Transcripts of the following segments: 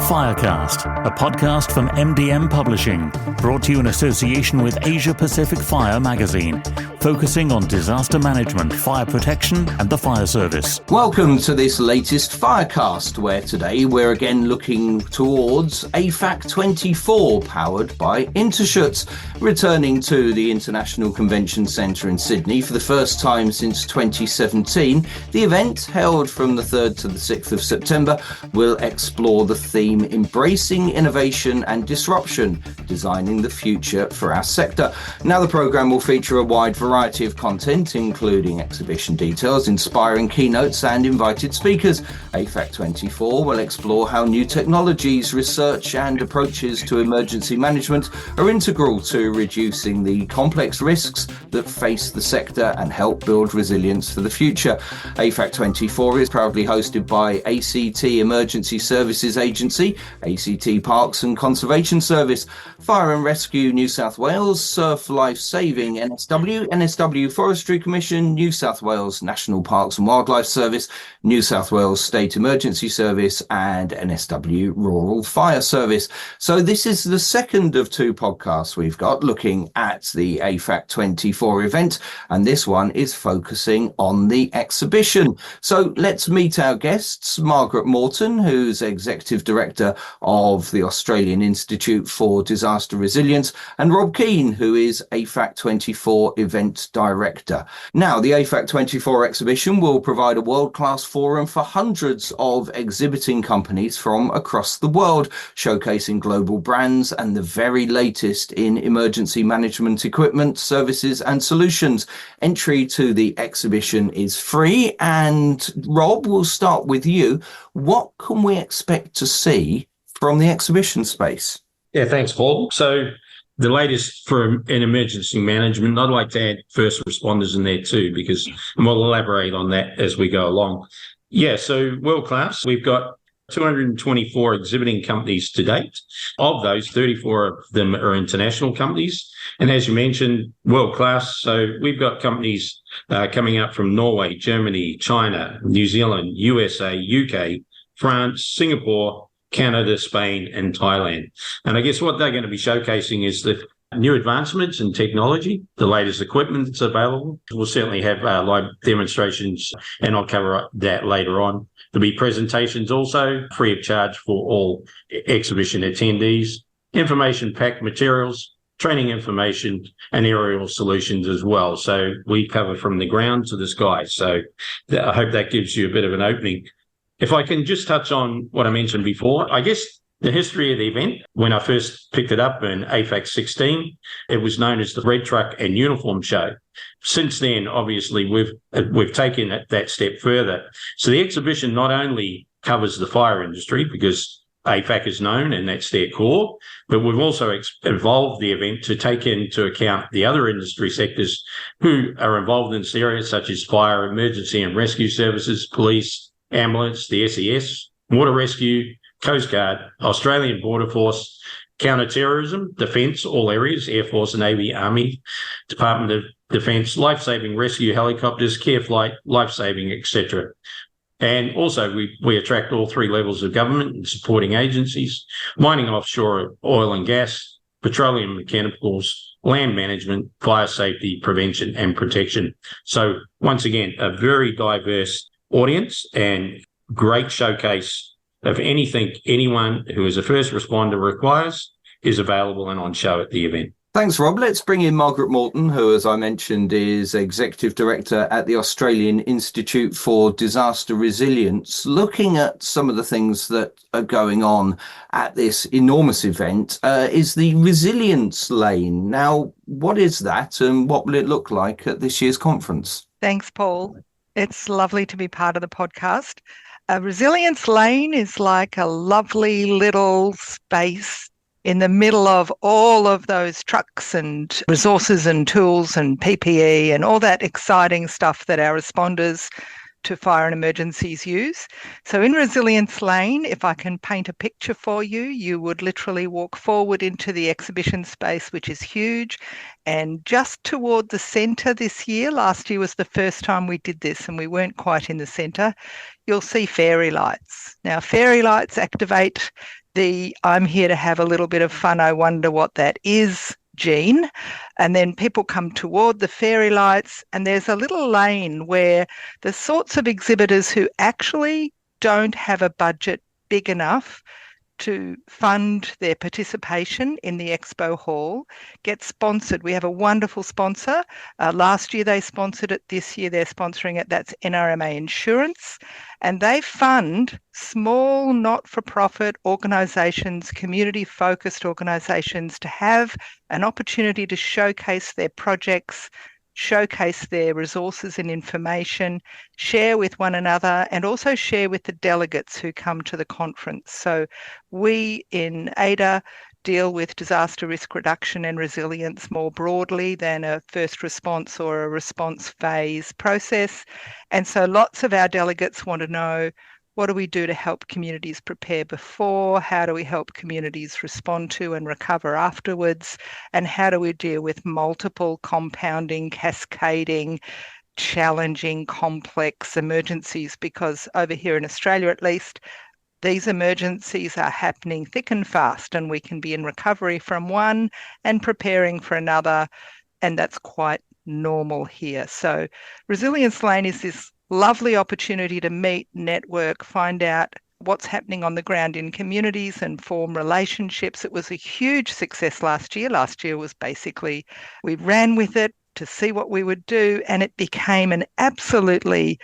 Firecast, a podcast from MDM Publishing, brought to you in association with Asia Pacific Fire magazine, focusing on disaster management, fire protection and the fire service. Welcome to this latest Firecast, where today we're again looking towards AFAC24, powered by INTERSCHUTZ, returning to the International Convention Centre in Sydney for the first time since 2017. The event, held from the 3rd to the 6th of September, will explore the theme Embracing Innovation and Disruption, Designing the Future for Our Sector. Now the programme will feature a wide variety of content, including exhibition details, inspiring keynotes and invited speakers. AFAC24 will explore how new technologies, research and approaches to emergency management are integral to reducing the complex risks that face the sector and help build resilience for the future. AFAC24 is proudly hosted by ACT Emergency Services Agency, ACT Parks and Conservation Service, Fire and Rescue New South Wales, Surf Life Saving NSW Forestry Commission, New South Wales National Parks and Wildlife Service, New South Wales State Emergency Service and NSW Rural Fire Service. So this is the second of two podcasts we've got looking at the AFAC24 event, and this one is focusing on the exhibition. So let's meet our guests, Margaret Moreton, who's Executive Director of the Australian Institute for Disaster Resilience, and Rob Keane, who is AFAC24 Event Director. Now, the AFAC24 exhibition will provide a world-class forum for hundreds of exhibiting companies from across the world, showcasing global brands and the very latest in emergency management equipment, services and solutions. Entry to the exhibition is free, and Rob, we'll start with you. What can we expect to see from the exhibition space? Yeah, thanks, Paul. So the latest for in emergency management, I'd like to add first responders in there too, because we'll elaborate on that as we go along. Yeah, so world class, we've got 224 exhibiting companies to date. Of those, 34 of them are international companies. And as you mentioned, world class. So we've got companies coming up from Norway, Germany, China, New Zealand, USA, UK, France, Singapore, Canada, Spain, and Thailand. And I guess what they're going to be showcasing is the new advancements in technology, the latest equipment that's available. We'll certainly have live demonstrations, and I'll cover that later on. There'll be presentations also, free of charge for all exhibition attendees, information-packed materials, training information, and aerial solutions as well. So we cover from the ground to the sky. So I hope that gives you a bit of an opening. If I can just touch on what I mentioned before, I guess the history of the event, when I first picked it up in AFAC 16, it was known as the Red Truck and Uniform Show. Since then, obviously, we've taken it that step further. So the exhibition not only covers the fire industry, because AFAC is known and that's their core, but we've also evolved the event to take into account the other industry sectors who are involved in this area, such as fire, emergency and rescue services, police, ambulance, the SES, water rescue, Coast Guard, Australian Border Force, counter-terrorism, defence, all areas, Air Force, Navy, Army, Department of Defence, life-saving rescue helicopters, care flight, life-saving, etc. And also we attract all three levels of government and supporting agencies, mining, offshore, oil and gas, petroleum and chemicals, land management, fire safety, prevention and protection. So once again, a very diverse audience and great showcase of anything anyone who is a first responder requires is available and on show at the event. Thanks, Rob. Let's bring in Margaret Moreton, who, as I mentioned, is Executive Director at the Australian Institute for Disaster Resilience. Looking at some of the things that are going on at this enormous event is the Resilience Lane. Now, what is that and what will it look like at this year's conference? Thanks, Paul. It's lovely to be part of the podcast. A Resilience Lane is like a lovely little space in the middle of all of those trucks and resources and tools and PPE and all that exciting stuff that our responders to fire and emergencies use. So in Resilience Lane, if I can paint a picture for you, you would literally walk forward into the exhibition space, which is huge. And just toward the centre this year, last year was the first time we did this and we weren't quite in the centre, you'll see fairy lights. Now, fairy lights activate the "I'm here to have a little bit of fun, I wonder what that is" gene. And then people come toward the fairy lights, and there's a little lane where the sorts of exhibitors who actually don't have a budget big enough to fund their participation in the expo hall get sponsored. We have a wonderful sponsor. Last year they sponsored it. This year they're sponsoring it. That's NRMA Insurance. And they fund small not-for-profit organisations, community-focused organisations, to have an opportunity to showcase their projects, showcase their resources and information, share with one another, and also share with the delegates who come to the conference. So we in ADA deal with disaster risk reduction and resilience more broadly than a first response or a response phase process. And so lots of our delegates want to know, what do we do to help communities prepare before? How do we help communities respond to and recover afterwards? And how do we deal with multiple compounding, cascading, challenging, complex emergencies? Because over here in Australia, at least, these emergencies are happening thick and fast, and we can be in recovery from one and preparing for another. And that's quite normal here. So Resilience Lane is this lovely opportunity to meet, network, find out what's happening on the ground in communities and form relationships. It was a huge success last year. Last year was basically, we ran with it to see what we would do, and it became an absolutely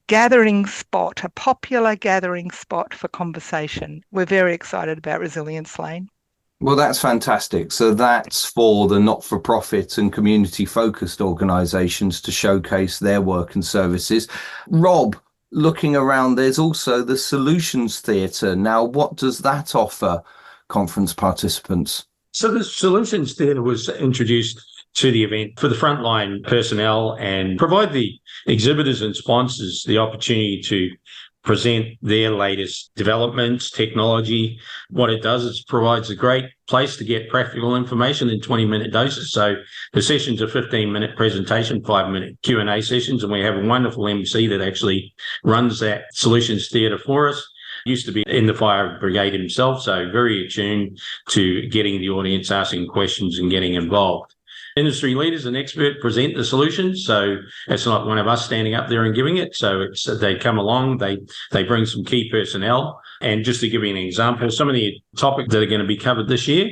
gathering spot, a popular gathering spot for conversation. We're very excited about Resilience Lane. Well, that's fantastic. So that's for the not-for-profit and community-focused organisations to showcase their work and services. Rob, looking around, there's also the Solutions Theatre. Now, what does that offer conference participants? So the Solutions Theatre was introduced to the event for the frontline personnel and provide the exhibitors and sponsors the opportunity to present their latest developments, technology. What it does is provides a great place to get practical information in 20-minute doses. So the sessions are 15-minute presentation, 5-minute Q&A sessions, and we have a wonderful MC that actually runs that Solutions Theatre for us. Used to be in the fire brigade himself, so very attuned to getting the audience asking questions and getting involved. Industry leaders and experts present the solutions, so it's not one of us standing up there and giving it. So they come along, they bring some key personnel. And just to give you an example, some of the topics that are going to be covered this year: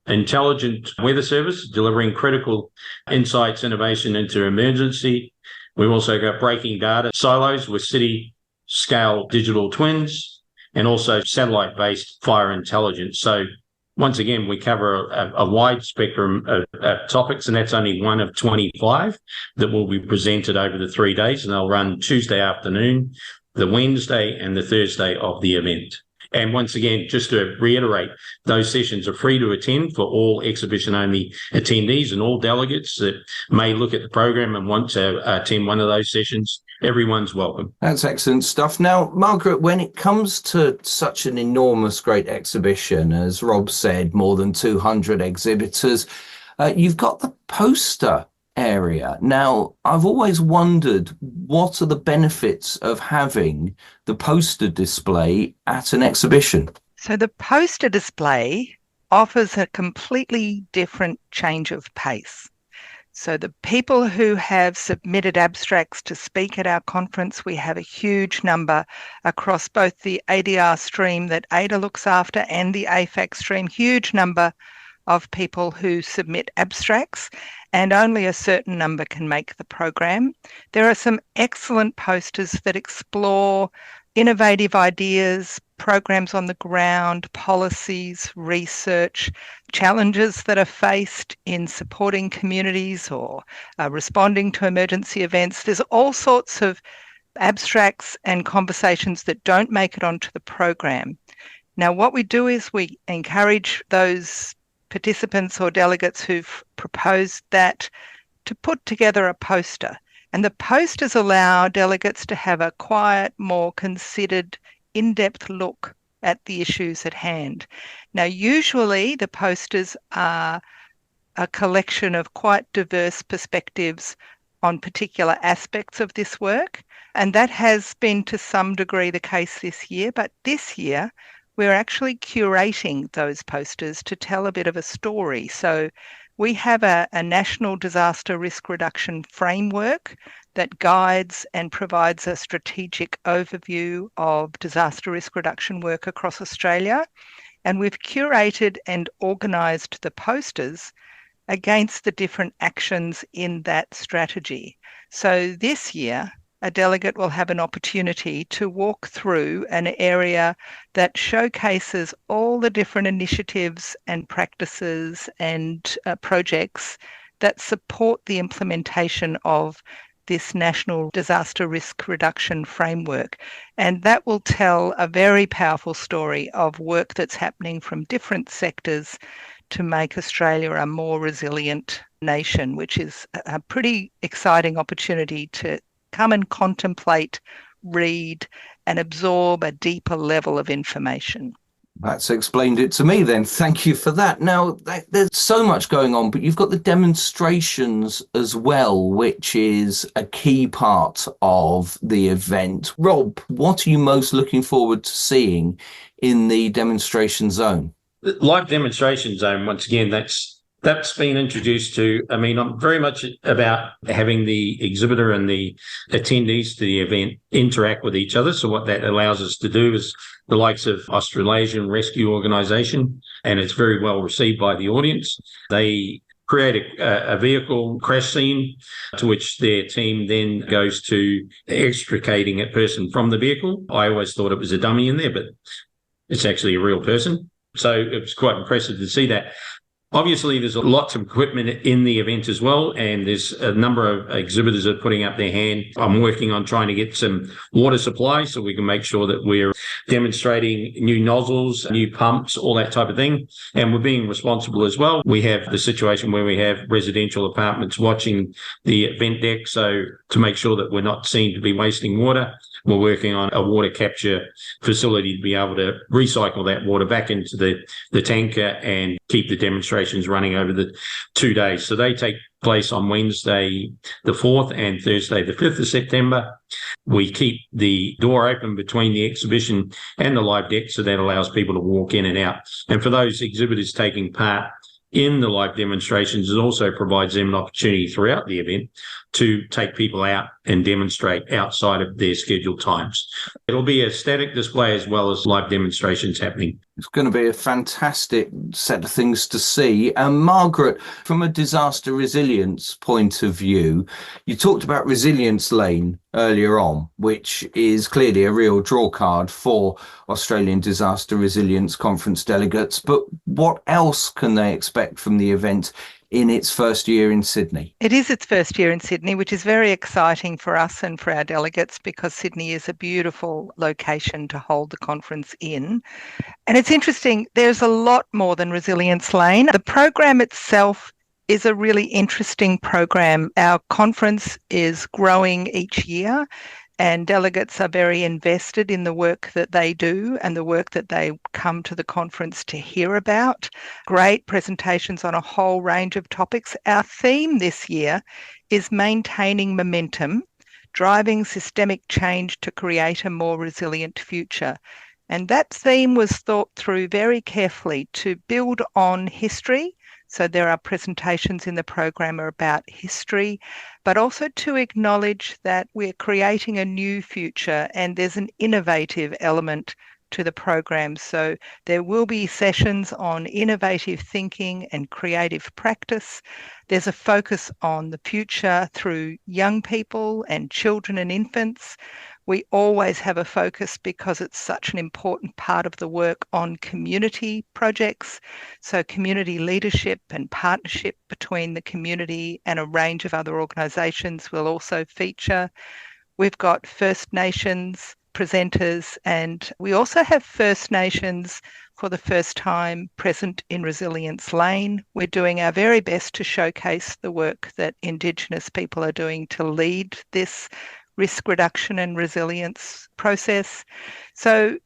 intelligent weather service, delivering critical insights, innovation into emergency. We've also got breaking data silos with city-scale digital twins, and also satellite-based fire intelligence. So once again, we cover a wide spectrum of topics, and that's only one of 25 that will be presented over the 3 days, and they'll run Tuesday afternoon, the Wednesday and the Thursday of the event. And once again, just to reiterate, those sessions are free to attend for all exhibition-only attendees and all delegates that may look at the program and want to attend one of those sessions. Everyone's welcome. That's excellent stuff. Now, Margaret, when it comes to such an enormous, great exhibition, as Rob said, more than 200 exhibitors, you've got the poster area. Now, I've always wondered, what are the benefits of having the poster display at an exhibition? So the poster display offers a completely different change of pace. So the people who have submitted abstracts to speak at our conference, we have a huge number across both the ADR stream that ADA looks after and the AFAC stream, huge number of people who submit abstracts, and only a certain number can make the program. There are some excellent posters that explore innovative ideas, programs on the ground, policies, research, challenges that are faced in supporting communities or responding to emergency events. There's all sorts of abstracts and conversations that don't make it onto the program. Now, what we do is we encourage those participants or delegates who've proposed that to put together a poster. And the posters allow delegates to have a quiet, more considered, in-depth look at the issues at hand. Now, usually the posters are a collection of quite diverse perspectives on particular aspects of this work, and that has been to some degree the case this year. But this year, we're actually curating those posters to tell a bit of a story. So we have a national disaster risk reduction framework that guides and provides a strategic overview of disaster risk reduction work across Australia. And we've curated and organised the posters against the different actions in that strategy. So this year, a delegate will have an opportunity to walk through an area that showcases all the different initiatives and practices and projects that support the implementation of this National Disaster Risk Reduction Framework. And that will tell a very powerful story of work that's happening from different sectors to make Australia a more resilient nation, which is a pretty exciting opportunity to come and contemplate, read, and absorb a deeper level of information. That's explained it to me then. Thank you for that. Now, there's so much going on, but you've got the demonstrations as well, which is a key part of the event. Rob, what are you most looking forward to seeing in the demonstration zone? The live demonstration zone, once again, that's been introduced to. I mean, I'm very much about having the exhibitor and the attendees to the event interact with each other. So what that allows us to do is the likes of Australasian Rescue Organisation, and it's very well received by the audience. They create a vehicle crash scene to which their team then goes to extricating a person from the vehicle. I always thought it was a dummy in there, but it's actually a real person. So it was quite impressive to see that. Obviously, there's lots of equipment in the event as well, and there's a number of exhibitors that are putting up their hand. I'm working on trying to get some water supply so we can make sure that we're demonstrating new nozzles, new pumps, all that type of thing. And we're being responsible as well. We have the situation where we have residential apartments watching the event deck, so to make sure that we're not seen to be wasting water, we're working on a water capture facility to be able to recycle that water back into the tanker and keep the demonstrations running over the 2 days. So they take place on Wednesday the 4th and Thursday the 5th of September. We keep the door open between the exhibition and the live deck, so that allows people to walk in and out. And for those exhibitors taking part in the live demonstrations, it also provides them an opportunity throughout the event to take people out and demonstrate outside of their scheduled times. It'll be a static display as well as live demonstrations happening. It's going to be a fantastic set of things to see. Margaret, from a disaster resilience point of view, you talked about Resilience Lane earlier on, which is clearly a real draw card for Australian Disaster Resilience Conference delegates. But what else can they expect from the event in its first year in Sydney? It is its first year in Sydney, which is very exciting for us and for our delegates because Sydney is a beautiful location to hold the conference in. And it's interesting, there's a lot more than Resilience Lane. The program itself is a really interesting program. Our conference is growing each year, and delegates are very invested in the work that they do and the work that they come to the conference to hear about. Great presentations on a whole range of topics. Our theme this year is maintaining momentum, driving systemic change to create a more resilient future. And that theme was thought through very carefully to build on history. So there are presentations in the program about history, but also to acknowledge that we're creating a new future and there's an innovative element to the program. So there will be sessions on innovative thinking and creative practice. There's a focus on the future through young people and children and infants. We always have a focus because it's such an important part of the work on community projects. So community leadership and partnership between the community and a range of other organisations will also feature. We've got First Nations presenters, and we also have First Nations for the first time present in Resilience Lane. We're doing our very best to showcase the work that Indigenous people are doing to lead this risk reduction and resilience process. So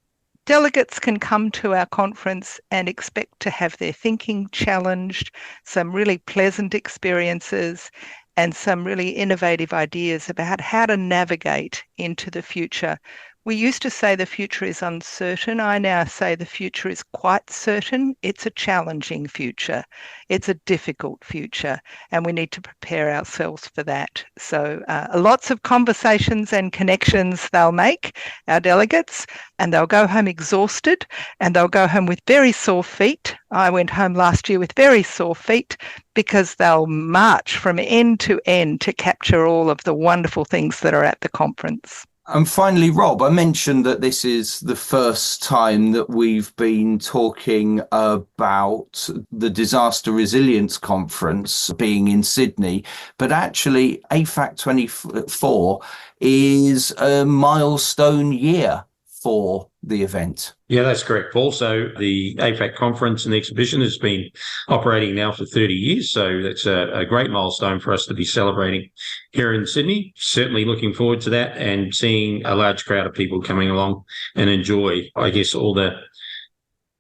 delegates can come to our conference and expect to have their thinking challenged, some really pleasant experiences, and some really innovative ideas about how to navigate into the future We used to say the future is uncertain. I now say the future is quite certain. It's a challenging future. It's a difficult future, and we need to prepare ourselves for that. So lots of conversations and connections they'll make, our delegates, and they'll go home exhausted, and they'll go home with very sore feet. I went home last year with very sore feet because they'll march from end to end to capture all of the wonderful things that are at the conference. And finally, Rob, I mentioned that this is the first time that we've been talking about the Disaster Resilience Conference being in Sydney, but actually AFAC24 is a milestone year for the event. Yeah, that's correct, Paul. So the AFAC Conference and Exhibition has been operating now for 30 years. So that's a great milestone for us to be celebrating here in Sydney. Certainly looking forward to that and seeing a large crowd of people coming along and enjoy, I guess, all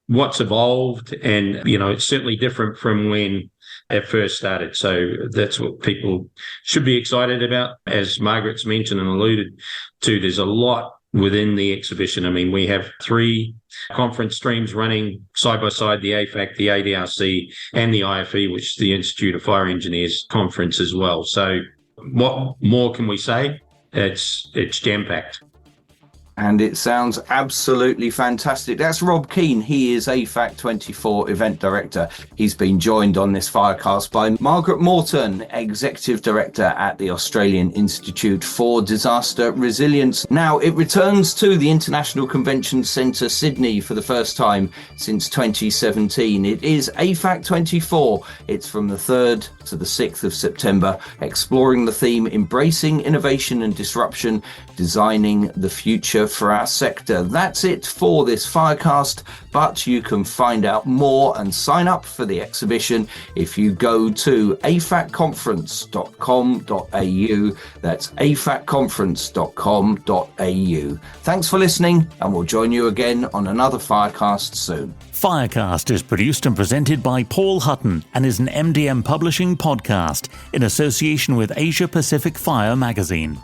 what's evolved. And, it's certainly different from when it first started. So that's what people should be excited about. As Margaret's mentioned and alluded to, there's a lot within the exhibition. I mean, we have 3 conference streams running side by side, the AFAC, the ADRC, and the IFE, which is the Institute of Fire Engineers conference as well. So what more can we say? It's jam-packed. And it sounds absolutely fantastic. That's Rob Keane. He is AFAC24 Event Director. He's been joined on this Firecast by Margaret Moreton, Executive Director at the Australian Institute for Disaster Resilience. Now, it returns to the International Convention Centre, Sydney, for the first time since 2017. It is AFAC24. It's from the 3rd to the 6th of September, exploring the theme Embracing Innovation and Disruption, Designing the Future for our sector. That's it for this Firecast, but you can find out more and sign up for the exhibition if you go to afacconference.com.au. That's afacconference.com.au. Thanks for listening, and we'll join you again on another Firecast soon. Firecast is produced and presented by Paul Hutton and is an MDM Publishing podcast in association with Asia Pacific Fire magazine.